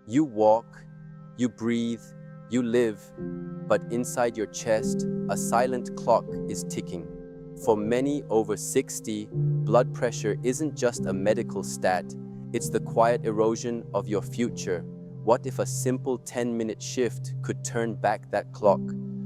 You walk, you breathe, you live, but inside your chest, a silent clock is ticking. For many over 60, blood pressure isn't just a medical stat, it's the quiet erosion of your future. What if a simple 10-minute shift could turn back that clock,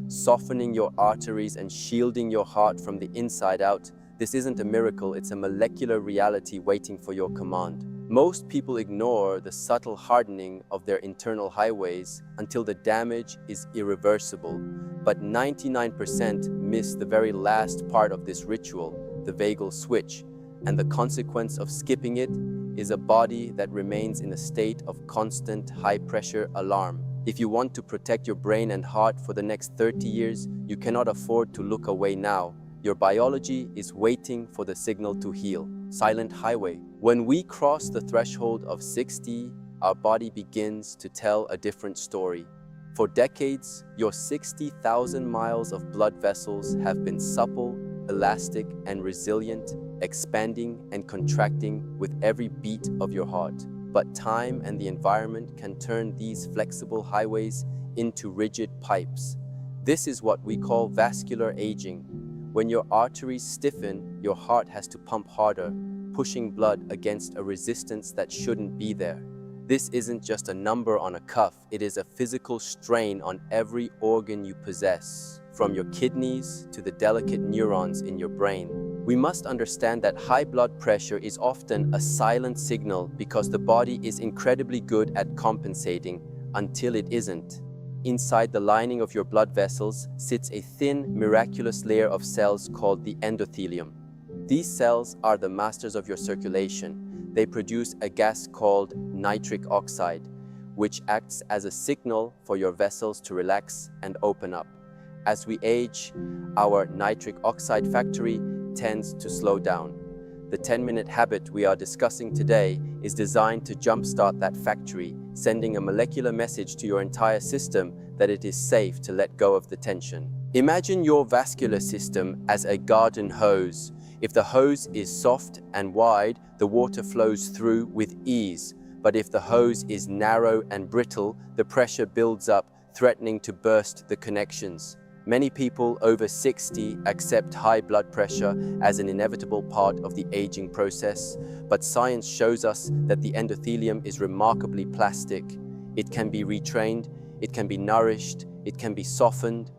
softening your arteries and shielding your heart from the inside out? This isn't a miracle, it's a molecular reality waiting for your command. Most people ignore the subtle hardening of their internal highways until the damage is irreversible, but 99% miss the very last part of this ritual, the vagal switch, and the consequence of skipping it is a body that remains in a state of constant high-pressure alarm. If you want to protect your brain and heart for the next 30 years, you cannot afford to look away now. Your biology is waiting for the signal to heal. Silent highway. When we cross the threshold of 60, our body begins to tell a different story. For decades, your 60,000 miles of blood vessels have been supple, elastic, and resilient, expanding and contracting with every beat of your heart. But time and the environment can turn these flexible highways into rigid pipes. This is what we call vascular aging. When your arteries stiffen, your heart has to pump harder, pushing blood against a resistance that shouldn't be there. This isn't just a number on a cuff, it is a physical strain on every organ you possess, from your kidneys to the delicate neurons in your brain. We must understand that high blood pressure is often a silent signal because the body is incredibly good at compensating until it isn't. Inside the lining of your blood vessels sits a thin, miraculous layer of cells called the endothelium. These cells are the masters of your circulation. They produce a gas called nitric oxide, which acts as a signal for your vessels to relax and open up. As we age, our nitric oxide factory tends to slow down. The 10-minute habit we are discussing today is designed to jumpstart that factory, sending a molecular message to your entire system that it is safe to let go of the tension. Imagine your vascular system as a garden hose. If the hose is soft and wide, the water flows through with ease. But if the hose is narrow and brittle, the pressure builds up, threatening to burst the connections. Many people over 60 accept high blood pressure as an inevitable part of the aging process, but science shows us that the endothelium is remarkably plastic. It can be retrained, it can be nourished, it can be softened.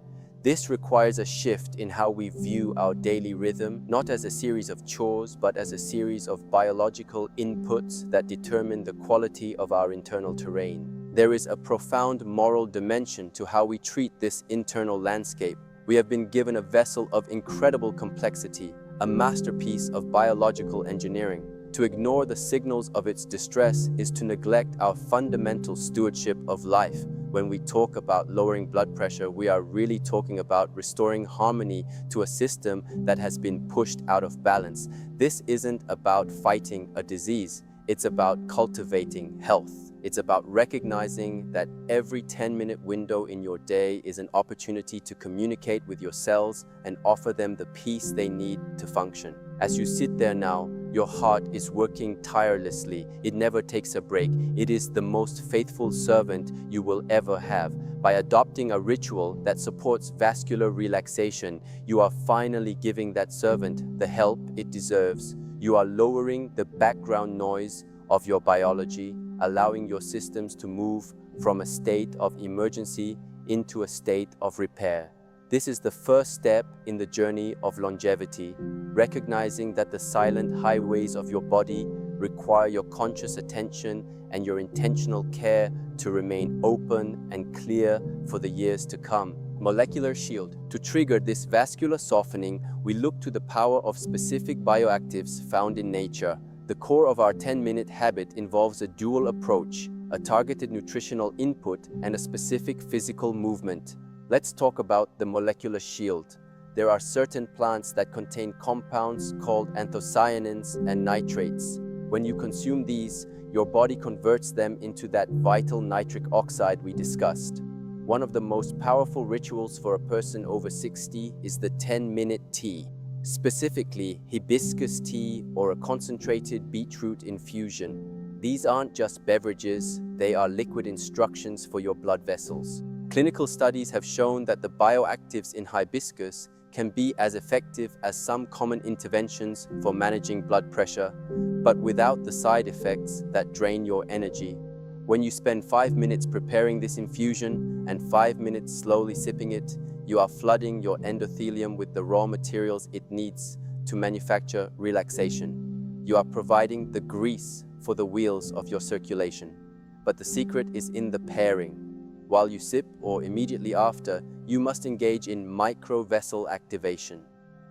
This requires a shift in how we view our daily rhythm, not as a series of chores, but as a series of biological inputs that determine the quality of our internal terrain. There is a profound moral dimension to how we treat this internal landscape. We have been given a vessel of incredible complexity, a masterpiece of biological engineering. To ignore the signals of its distress is to neglect our fundamental stewardship of life. When we talk about lowering blood pressure, we are really talking about restoring harmony to a system that has been pushed out of balance. This isn't about fighting a disease, it's about cultivating health. It's about recognizing that every 10-minute window in your day is an opportunity to communicate with your cells and offer them the peace they need to function. As you sit there now, your heart is working tirelessly. It never takes a break. It is the most faithful servant you will ever have. By adopting a ritual that supports vascular relaxation, you are finally giving that servant the help it deserves. You are lowering the background noise of your biology, allowing your systems to move from a state of emergency into a state of repair. This is the first step in the journey of longevity, recognizing that the silent highways of your body require your conscious attention and your intentional care to remain open and clear for the years to come. Molecular shield. To trigger this vascular softening, we look to the power of specific bioactives found in nature. The core of our 10-minute habit involves a dual approach, a targeted nutritional input and a specific physical movement. Let's talk about the molecular shield. There are certain plants that contain compounds called anthocyanins and nitrates. When you consume these, your body converts them into that vital nitric oxide we discussed. One of the most powerful rituals for a person over 60 is the 10-minute tea. Specifically, hibiscus tea or a concentrated beetroot infusion. These aren't just beverages, they are liquid instructions for your blood vessels. Clinical studies have shown that the bioactives in hibiscus can be as effective as some common interventions for managing blood pressure, but without the side effects that drain your energy. When you spend 5 minutes preparing this infusion and 5 minutes slowly sipping it, you are flooding your endothelium with the raw materials it needs to manufacture relaxation. You are providing the grease for the wheels of your circulation. But the secret is in the pairing. While you sip or immediately after, you must engage in micro-vessel activation.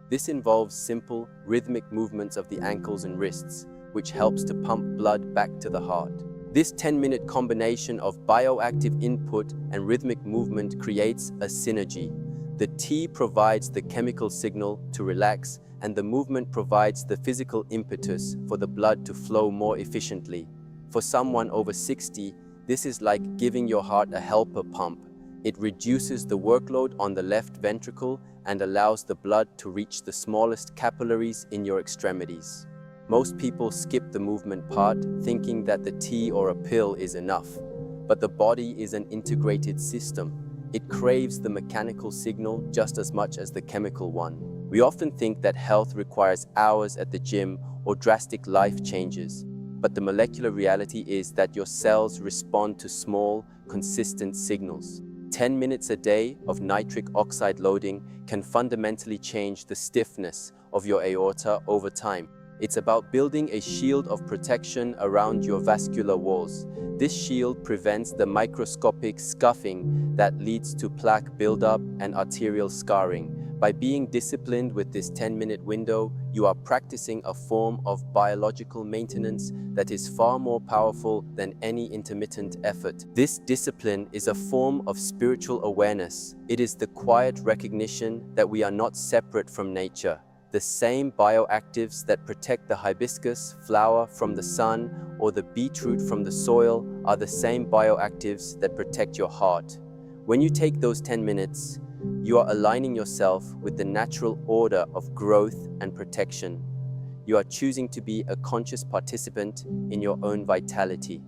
This involves simple, rhythmic movements of the ankles and wrists, which helps to pump blood back to the heart. This 10-minute combination of bioactive input and rhythmic movement creates a synergy. The tea provides the chemical signal to relax, and the movement provides the physical impetus for the blood to flow more efficiently. For someone over 60, this is like giving your heart a helper pump. It reduces the workload on the left ventricle and allows the blood to reach the smallest capillaries in your extremities. Most people skip the movement part, thinking that the tea or a pill is enough. But the body is an integrated system. It craves the mechanical signal just as much as the chemical one. We often think that health requires hours at the gym or drastic life changes. But the molecular reality is that your cells respond to small, consistent signals. 10 minutes a day of nitric oxide loading can fundamentally change the stiffness of your aorta over time. It's about building a shield of protection around your vascular walls. This shield prevents the microscopic scuffing that leads to plaque buildup and arterial scarring. By being disciplined with this 10-minute window, you are practicing a form of biological maintenance that is far more powerful than any intermittent effort. This discipline is a form of spiritual awareness. It is the quiet recognition that we are not separate from nature. The same bioactives that protect the hibiscus flower from the sun or the beetroot from the soil are the same bioactives that protect your heart. When you take those 10 minutes, you are aligning yourself with the natural order of growth and protection. You are choosing to be a conscious participant in your own vitality.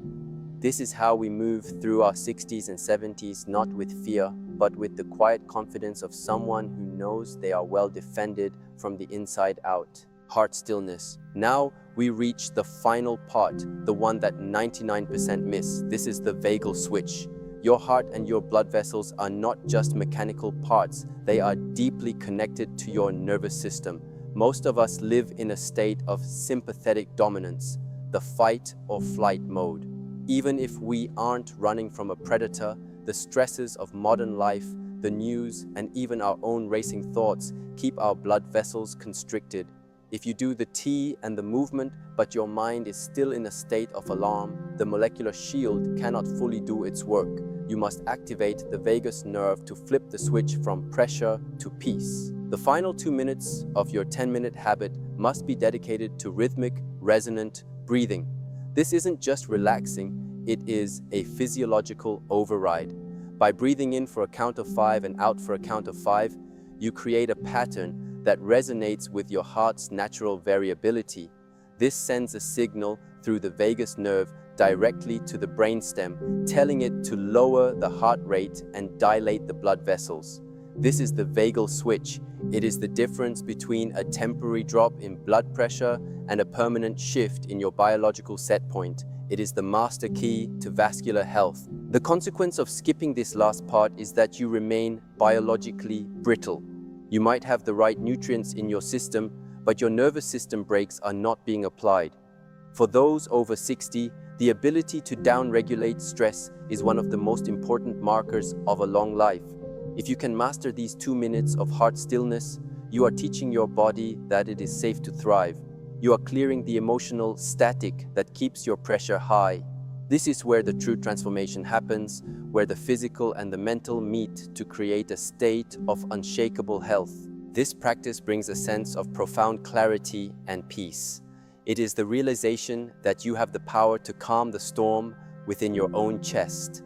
This is how we move through our 60s and 70s, not with fear, but with the quiet confidence of someone who knows they are well defended from the inside out. Heart stillness. Now we reach the final part, the one that 99% miss. This is the vagal switch. Your heart and your blood vessels are not just mechanical parts, they are deeply connected to your nervous system. Most of us live in a state of sympathetic dominance, the fight or flight mode. Even if we aren't running from a predator, the stresses of modern life, the news, and even our own racing thoughts keep our blood vessels constricted. If you do the tea and the movement, but your mind is still in a state of alarm, the molecular shield cannot fully do its work. You must activate the vagus nerve to flip the switch from pressure to peace. The final 2 minutes of your 10-minute habit must be dedicated to rhythmic, resonant breathing. This isn't just relaxing, it is a physiological override. By breathing in for a count of 5 and out for a count of 5, you create a pattern that resonates with your heart's natural variability. This sends a signal through the vagus nerve directly to the brainstem, telling it to lower the heart rate and dilate the blood vessels. This is the vagal switch. It is the difference between a temporary drop in blood pressure and a permanent shift in your biological set point. It is the master key to vascular health. The consequence of skipping this last part is that you remain biologically brittle. You might have the right nutrients in your system, but your nervous system brakes are not being applied. For those over 60, the ability to downregulate stress is one of the most important markers of a long life. If you can master these 2 minutes of heart stillness, you are teaching your body that it is safe to thrive. You are clearing the emotional static that keeps your pressure high. This is where the true transformation happens, where the physical and the mental meet to create a state of unshakable health. This practice brings a sense of profound clarity and peace. It is the realization that you have the power to calm the storm within your own chest.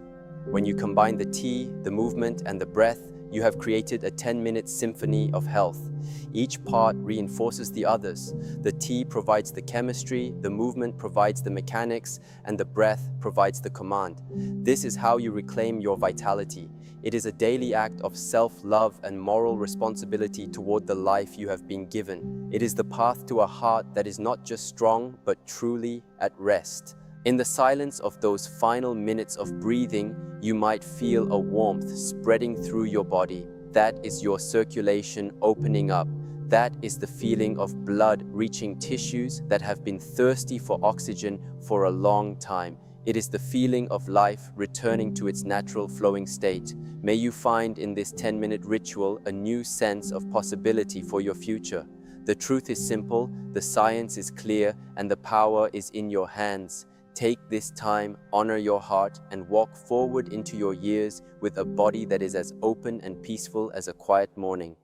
When you combine the tea, the movement, and the breath, you have created a 10-minute symphony of health. Each part reinforces the others. The tea provides the chemistry, the movement provides the mechanics, and the breath provides the command. This is how you reclaim your vitality. It is a daily act of self-love and moral responsibility toward the life you have been given. It is the path to a heart that is not just strong, but truly at rest. In the silence of those final minutes of breathing, you might feel a warmth spreading through your body. That is your circulation opening up. That is the feeling of blood reaching tissues that have been thirsty for oxygen for a long time. It is the feeling of life returning to its natural flowing state. May you find in this 10-minute ritual a new sense of possibility for your future. The truth is simple, the science is clear, and the power is in your hands. Take this time, honor your heart, and walk forward into your years with a body that is as open and peaceful as a quiet morning.